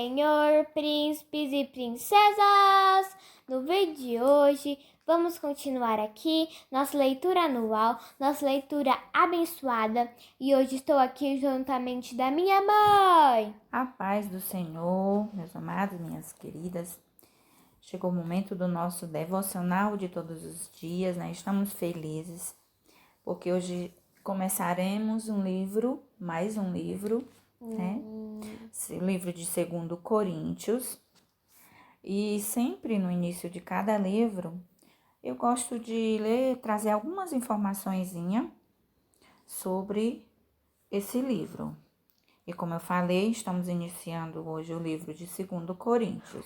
Senhor, príncipes e princesas! No vídeo de hoje, vamos continuar aqui nossa leitura anual, nossa leitura abençoada. E hoje estou aqui juntamente da minha mãe. A paz do Senhor, meus amados, minhas queridas. Chegou o momento do nosso devocional de todos os dias, né? Estamos felizes, porque hoje começaremos mais um livro, né? O livro de 2 Coríntios. E sempre no início de cada livro, eu gosto de trazer algumas informaçõezinhas sobre esse livro. E como eu falei, estamos iniciando hoje o livro de 2 Coríntios.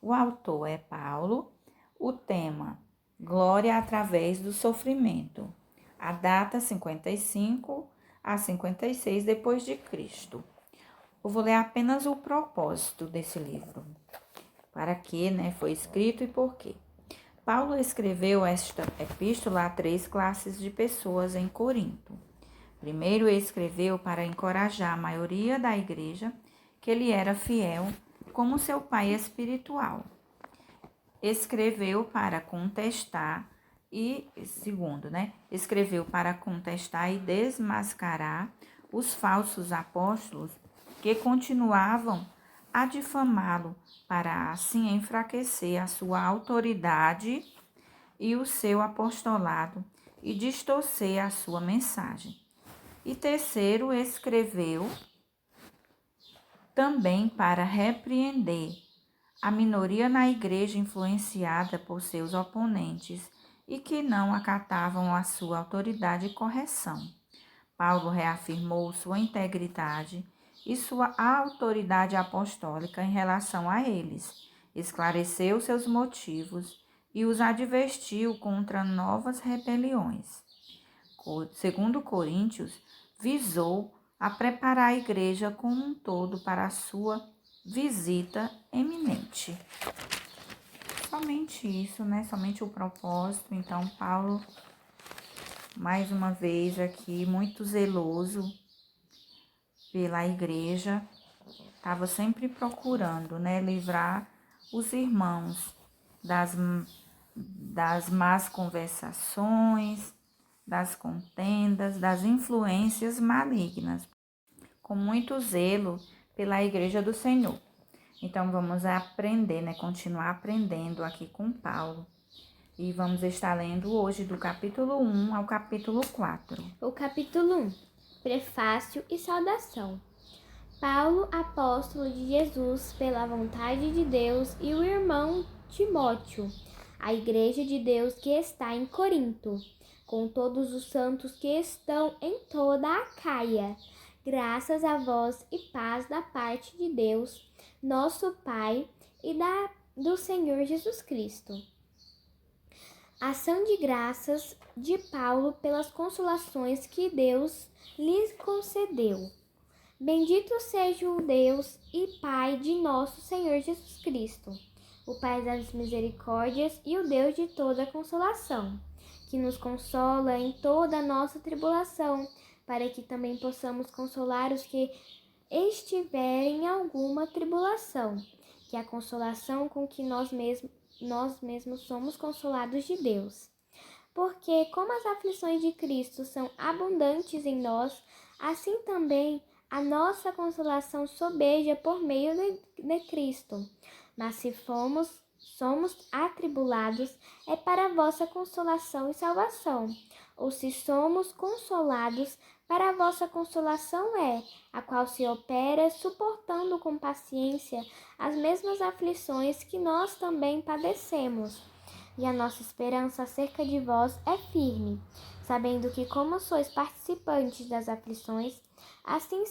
O autor é Paulo, o tema Glória através do sofrimento. A data 55 a 56 depois de Cristo. Eu vou ler apenas o propósito desse livro. Para que, foi escrito e por quê. Paulo escreveu esta epístola a 3 classes de pessoas em Corinto. Primeiro, escreveu para encorajar a maioria da igreja que ele era fiel como seu pai espiritual. Escreveu para contestar escreveu para contestar e desmascarar os falsos apóstolos que continuavam a difamá-lo, para assim enfraquecer a sua autoridade e o seu apostolado e distorcer a sua mensagem. E terceiro, escreveu também para repreender a minoria na igreja influenciada por seus oponentes e que não acatavam a sua autoridade e correção. Paulo reafirmou sua integridade e sua autoridade apostólica em relação a eles, esclareceu seus motivos e os advertiu contra novas rebeliões. Segundo Coríntios, visou a preparar a igreja como um todo para a sua visita eminente. Somente isso, Somente o propósito. Então, Paulo, mais uma vez aqui, muito zeloso pela igreja, estava sempre procurando, livrar os irmãos das más conversações, das contendas, das influências malignas, com muito zelo pela igreja do Senhor. Então, vamos aprender, continuar aprendendo aqui com Paulo. E vamos estar lendo hoje do capítulo 1 ao capítulo 4. O capítulo 1, Prefácio e Saudação. Paulo, apóstolo de Jesus, pela vontade de Deus, e o irmão Timóteo, a igreja de Deus que está em Corinto, com todos os santos que estão em toda a Acaia. Graças a vós e paz da parte de Deus, nosso Pai, e do Senhor Jesus Cristo. Ação de graças de Paulo pelas consolações que Deus lhes concedeu. Bendito seja o Deus e Pai de nosso Senhor Jesus Cristo, o Pai das misericórdias e o Deus de toda consolação, que nos consola em toda a nossa tribulação, para que também possamos consolar os que estiverem em alguma tribulação, que é a consolação com que nós mesmos somos consolados de Deus. Porque como as aflições de Cristo são abundantes em nós, assim também a nossa consolação sobeja por meio de Cristo. Mas se somos atribulados, é para a vossa consolação e salvação. Ou se somos consolados, para a vossa consolação é, a qual se opera suportando com paciência as mesmas aflições que nós também padecemos. E a nossa esperança acerca de vós é firme, sabendo que como sois participantes das aflições, assim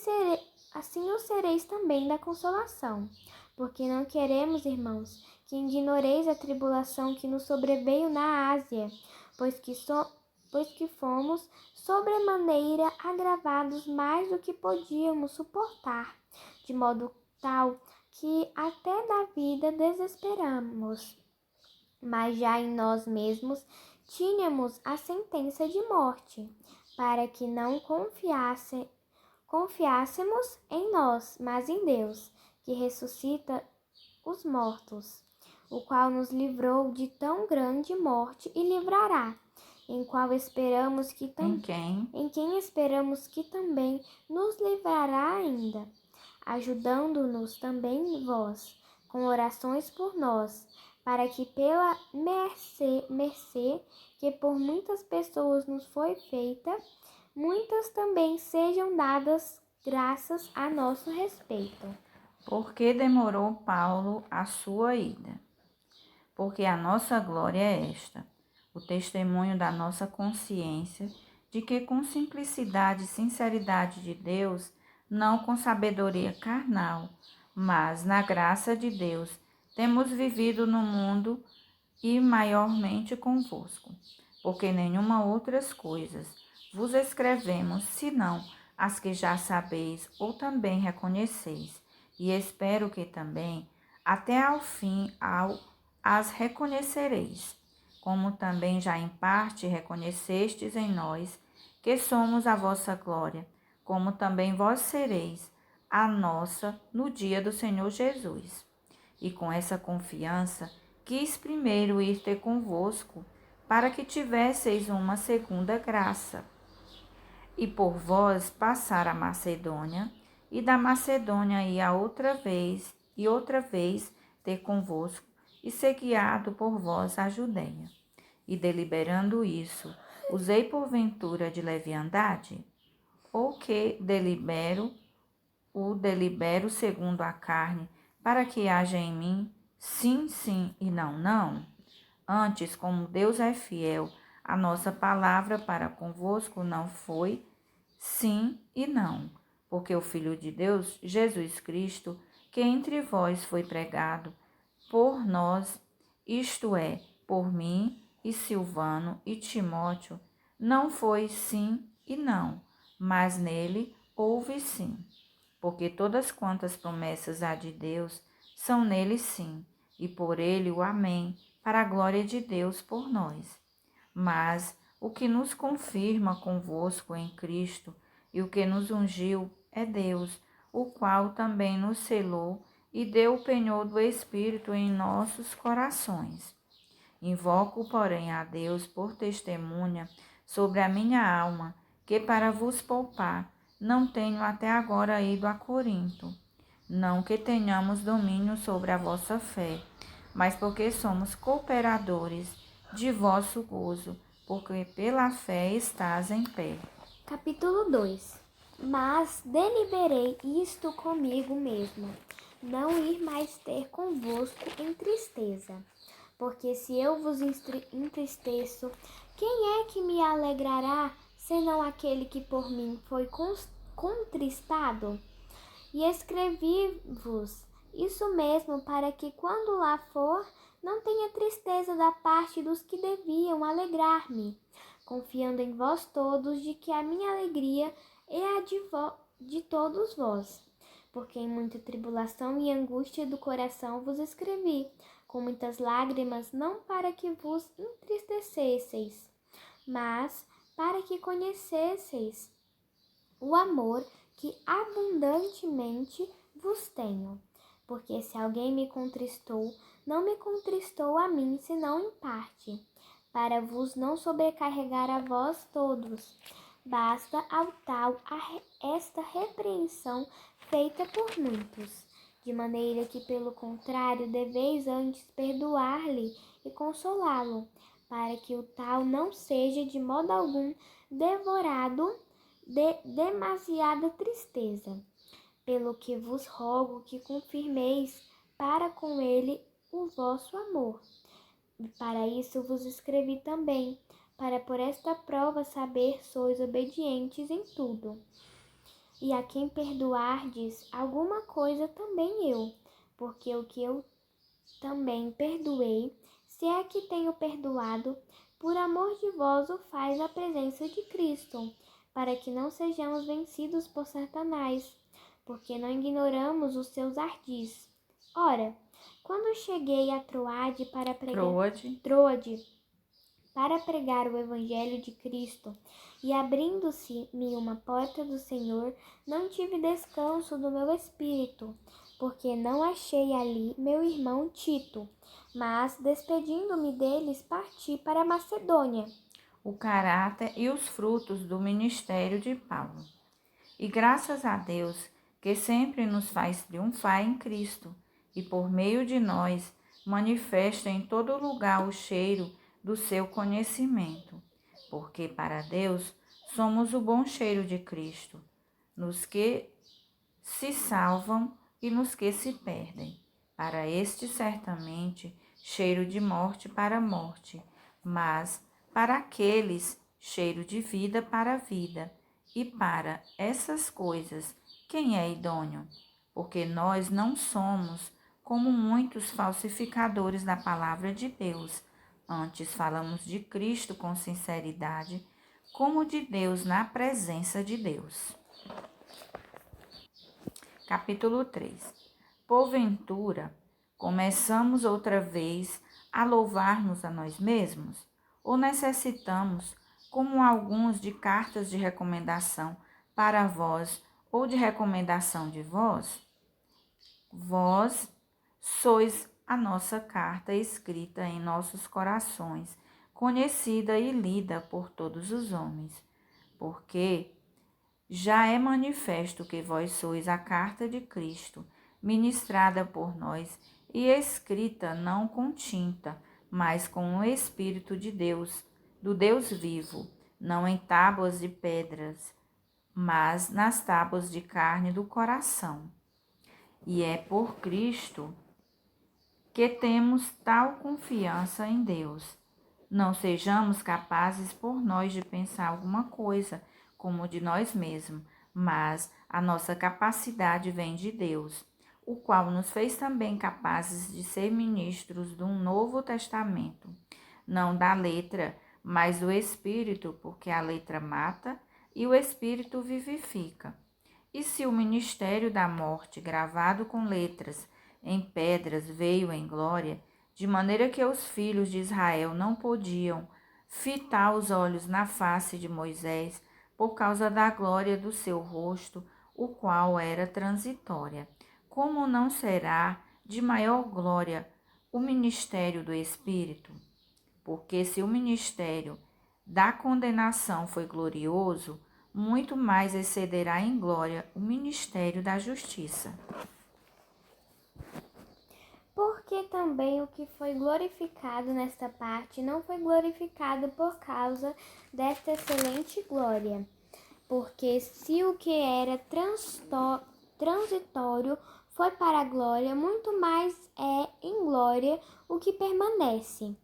o sereis também da consolação. Porque não queremos, irmãos, que ignoreis a tribulação que nos sobreveio na Ásia, pois que fomos sobremaneira agravados mais do que podíamos suportar, de modo tal que até da vida desesperamos. Mas já em nós mesmos tínhamos a sentença de morte, para que não confiássemos em nós, mas em Deus, que ressuscita os mortos, o qual nos livrou de tão grande morte e livrará, em quem esperamos que também nos livrará ainda, ajudando-nos também vós, com orações por nós, para que pela mercê que por muitas pessoas nos foi feita, muitas também sejam dadas graças a nosso respeito. Por que demorou Paulo a sua ida? Porque a nossa glória é esta, o testemunho da nossa consciência, de que com simplicidade e sinceridade de Deus, não com sabedoria carnal, mas na graça de Deus, temos vivido no mundo e maiormente convosco, porque nenhuma outras coisas vos escrevemos, senão as que já sabeis ou também reconheceis, e espero que também, até ao fim, as reconhecereis, como também já em parte reconhecestes em nós, que somos a vossa glória, como também vós sereis a nossa no dia do Senhor Jesus. E com essa confiança, quis primeiro ir ter convosco, para que tivesseis uma segunda graça, e por vós passar a Macedônia, e da Macedônia ir a outra vez ter convosco, e ser guiado por vós a Judeia. E deliberando isso, usei porventura de leviandade? Ou que delibero segundo a carne, para que haja em mim sim, sim e não, não? Antes, como Deus é fiel, a nossa palavra para convosco não foi sim e não, porque o Filho de Deus, Jesus Cristo, que entre vós foi pregado por nós, isto é, por mim e Silvano e Timóteo, não foi sim e não, mas nele houve sim, porque todas quantas promessas há de Deus são nele sim, e por ele o amém, para a glória de Deus por nós. Mas o que nos confirma convosco em Cristo e o que nos ungiu é Deus, o qual também nos selou e deu o penhor do Espírito em nossos corações. Invoco, porém, a Deus por testemunha sobre a minha alma, que para vos poupar não tenho até agora ido a Corinto. Não que tenhamos domínio sobre a vossa fé, mas porque somos cooperadores de vosso gozo, porque pela fé estás em pé. Capítulo 2. Mas deliberei isto comigo mesmo, não ir mais ter convosco em tristeza. Porque se eu vos entristeço, quem é que me alegrará, senão aquele que por mim foi contristado? E escrevi-vos isso mesmo para que, quando lá for, não tenha tristeza da parte dos que deviam alegrar-me, confiando em vós todos de que a minha alegria é a de todos vós. Porque em muita tribulação e angústia do coração vos escrevi, com muitas lágrimas, não para que vos entristecesseis, mas para que conhecesseis o amor que abundantemente vos tenho. Porque se alguém me contristou, não me contristou a mim, senão em parte, para vos não sobrecarregar a vós todos. Basta ao tal esta repreensão feita por muitos, de maneira que, pelo contrário, deveis antes perdoar-lhe e consolá-lo, para que o tal não seja de modo algum devorado de demasiada tristeza. Pelo que vos rogo que confirmeis para com ele o vosso amor. E para isso vos escrevi também, para por esta prova saber sois obedientes em tudo. E a quem perdoardes alguma coisa também eu, porque o que eu também perdoei, se é que tenho perdoado, por amor de vós o faz a presença de Cristo, para que não sejamos vencidos por Satanás, porque não ignoramos os seus ardis. Ora, quando cheguei a Troade para pregar o Evangelho de Cristo, e abrindo-se-me uma porta do Senhor, não tive descanso do meu espírito, porque não achei ali meu irmão Tito, mas, despedindo-me deles, parti para a Macedônia. O caráter e os frutos do ministério de Paulo. E graças a Deus, que sempre nos faz triunfar em Cristo, e por meio de nós manifesta em todo lugar o cheiro do seu conhecimento. Porque para Deus somos o bom cheiro de Cristo, nos que se salvam e nos que se perdem. Para este, certamente, cheiro de morte para a morte, mas para aqueles, cheiro de vida para a vida. E para essas coisas, quem é idôneo? Porque nós não somos como muitos falsificadores da palavra de Deus. Antes falamos de Cristo com sinceridade, como de Deus na presença de Deus. Capítulo 3. Porventura, começamos outra vez a louvar-nos a nós mesmos? Ou necessitamos, como alguns, de cartas de recomendação para vós ou de recomendação de vós? Vós sois a nossa carta escrita em nossos corações, conhecida e lida por todos os homens, porque já é manifesto que vós sois a carta de Cristo, ministrada por nós e escrita não com tinta, mas com o Espírito de Deus, do Deus vivo, não em tábuas de pedras, mas nas tábuas de carne do coração. E é por Cristo que temos tal confiança em Deus. Não sejamos capazes por nós de pensar alguma coisa como de nós mesmos, mas a nossa capacidade vem de Deus, o qual nos fez também capazes de ser ministros de um novo testamento, não da letra, mas do Espírito, porque a letra mata e o Espírito vivifica. E se o ministério da morte, gravado com letras em pedras, veio em glória, de maneira que os filhos de Israel não podiam fitar os olhos na face de Moisés, por causa da glória do seu rosto, o qual era transitória. Como não será de maior glória o ministério do Espírito? Porque se o ministério da condenação foi glorioso, muito mais excederá em glória o ministério da justiça. Porque também o que foi glorificado nesta parte não foi glorificado por causa desta excelente glória. Porque se o que era transitório foi para a glória, muito mais é em glória o que permanece.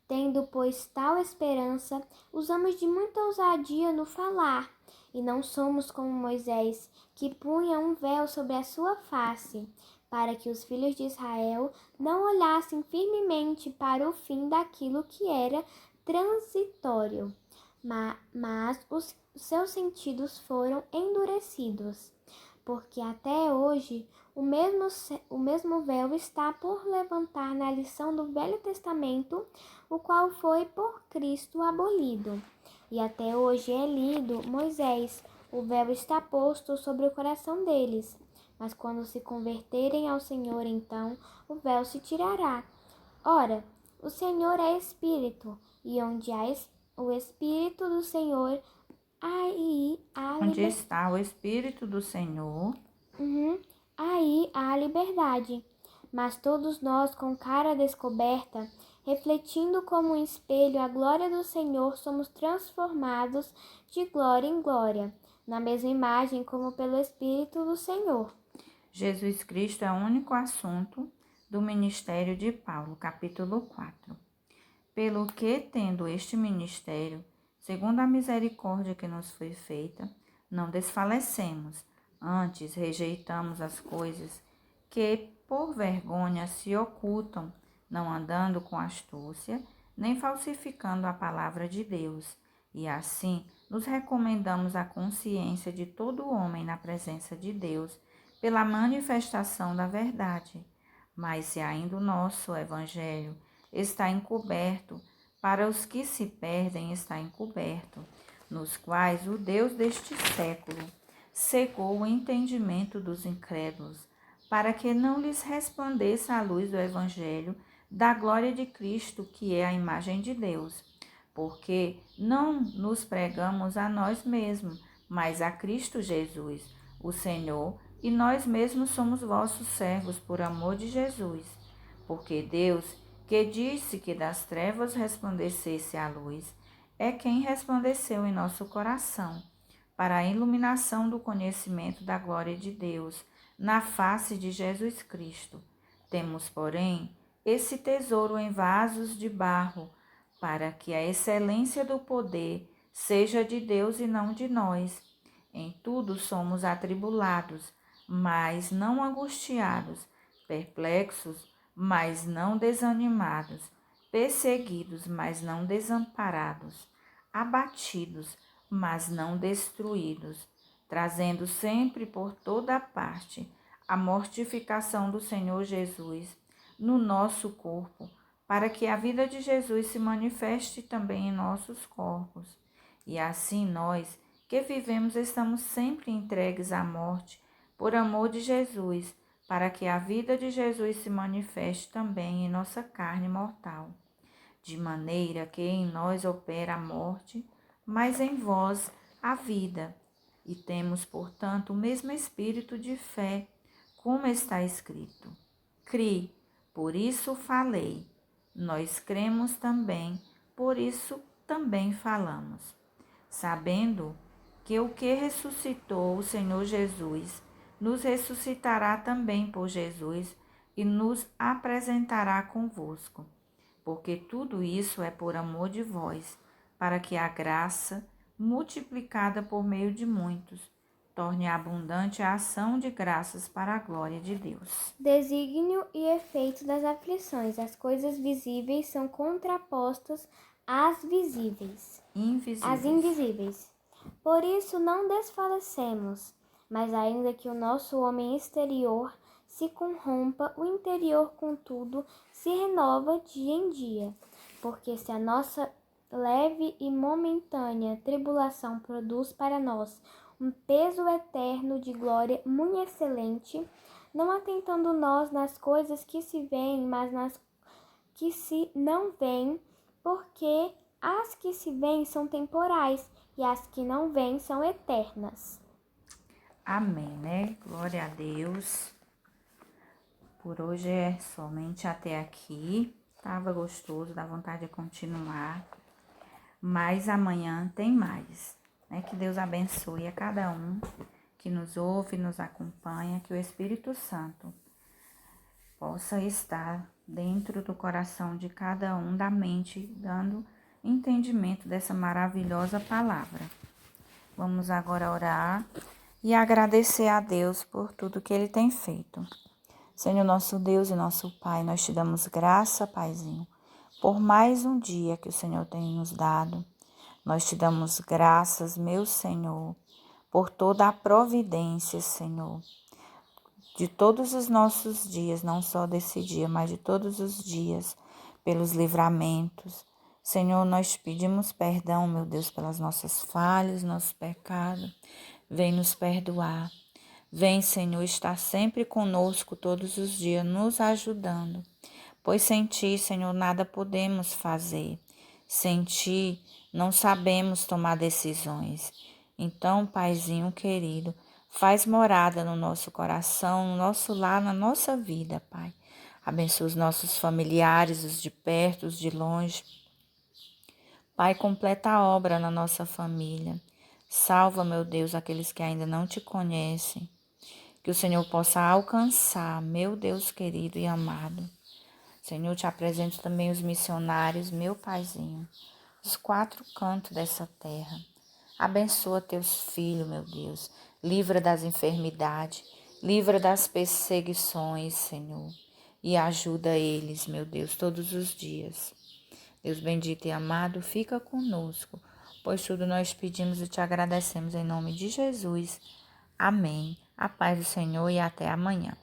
Tendo, pois, tal esperança, usamos de muita ousadia no falar, e não somos como Moisés, que punha um véu sobre a sua face, para que os filhos de Israel não olhassem firmemente para o fim daquilo que era transitório, mas os seus sentidos foram endurecidos, porque até hoje o mesmo véu está por levantar na lição do Velho Testamento, o qual foi por Cristo abolido. E até hoje é lido Moisés, o véu está posto sobre o coração deles. Mas quando se converterem ao Senhor, então o véu se tirará. Ora, o Senhor é Espírito, e onde há o Espírito do Senhor, aí há Onde está o Espírito do Senhor? Aí há liberdade. Mas todos nós, com cara descoberta, refletindo como um espelho a glória do Senhor, somos transformados de glória em glória, na mesma imagem como pelo Espírito do Senhor. Jesus Cristo é o único assunto do ministério de Paulo, capítulo 4. Pelo que, tendo este ministério, segundo a misericórdia que nos foi feita, não desfalecemos, antes rejeitamos as coisas que por vergonha se ocultam, não andando com astúcia, nem falsificando a palavra de Deus, e assim nos recomendamos à consciência de todo homem na presença de Deus, pela manifestação da verdade. Mas se ainda o nosso evangelho está encoberto, para os que se perdem está encoberto, nos quais o Deus deste século cegou o entendimento dos incrédulos, para que não lhes resplandeça a luz do Evangelho da glória de Cristo, que é a imagem de Deus. Porque não nos pregamos a nós mesmos, mas a Cristo Jesus, o Senhor, e nós mesmos somos vossos servos por amor de Jesus. Porque Deus, que disse que das trevas resplandecesse a luz, é quem resplandeceu em nosso coração, para a iluminação do conhecimento da glória de Deus, na face de Jesus Cristo. Temos, porém, esse tesouro em vasos de barro, para que a excelência do poder seja de Deus e não de nós. Em tudo somos atribulados, mas não angustiados, perplexos, mas não desanimados, perseguidos, mas não desamparados, abatidos, mas não destruídos, trazendo sempre por toda parte a mortificação do Senhor Jesus no nosso corpo, para que a vida de Jesus se manifeste também em nossos corpos. E assim nós, que vivemos, estamos sempre entregues à morte, por amor de Jesus, para que a vida de Jesus se manifeste também em nossa carne mortal. De maneira que em nós opera a morte, mas em vós a vida. E temos, portanto, o mesmo espírito de fé, como está escrito: Cri, por isso falei. Nós cremos também, por isso também falamos, sabendo que o que ressuscitou o Senhor Jesus nos ressuscitará também por Jesus e nos apresentará convosco. Porque tudo isso é por amor de vós, para que a graça, multiplicada por meio de muitos, torne abundante a ação de graças para a glória de Deus. Desígnio e efeito das aflições. As coisas visíveis são contrapostas às invisíveis. Por isso não desfalecemos, mas ainda que o nosso homem exterior se corrompa, o interior, contudo, se renova dia em dia. Porque se a nossa leve e momentânea tribulação produz para nós um peso eterno de glória muito excelente, não atentando nós nas coisas que se veem, mas nas que se não veem, porque as que se veem são temporais e as que não veem são eternas. Amém, né? Glória a Deus. Por hoje é somente até aqui. Tava gostoso, dá vontade de continuar. Mas amanhã tem mais, né? Que Deus abençoe a cada um que nos ouve, nos acompanha, que o Espírito Santo possa estar dentro do coração de cada um, da mente, dando entendimento dessa maravilhosa palavra. Vamos agora orar e agradecer a Deus por tudo que Ele tem feito. Senhor nosso Deus e nosso Pai, nós te damos graça, Paizinho, por mais um dia que o Senhor tem nos dado. Nós te damos graças, meu Senhor, por toda a providência, Senhor, de todos os nossos dias, não só desse dia, mas de todos os dias, pelos livramentos. Senhor, nós te pedimos perdão, meu Deus, pelas nossas falhas, nossos pecados. Vem nos perdoar. Vem, Senhor, estar sempre conosco todos os dias, nos ajudando. Pois sem Ti, Senhor, nada podemos fazer. Sem Ti, não sabemos tomar decisões. Então, Paizinho querido, faz morada no nosso coração, no nosso lar, na nossa vida, Pai. Abençoa os nossos familiares, os de perto, os de longe. Pai, completa a obra na nossa família. Salva, meu Deus, aqueles que ainda não te conhecem. Que o Senhor possa alcançar, meu Deus querido e amado. Senhor, te apresento também os missionários, meu Paizinho, os 4 cantos dessa terra. Abençoa teus filhos, meu Deus. Livra das enfermidades, livra das perseguições, Senhor. E ajuda eles, meu Deus, todos os dias. Deus bendito e amado, fica conosco, pois tudo nós pedimos e te agradecemos em nome de Jesus. Amém. A paz do Senhor e até amanhã.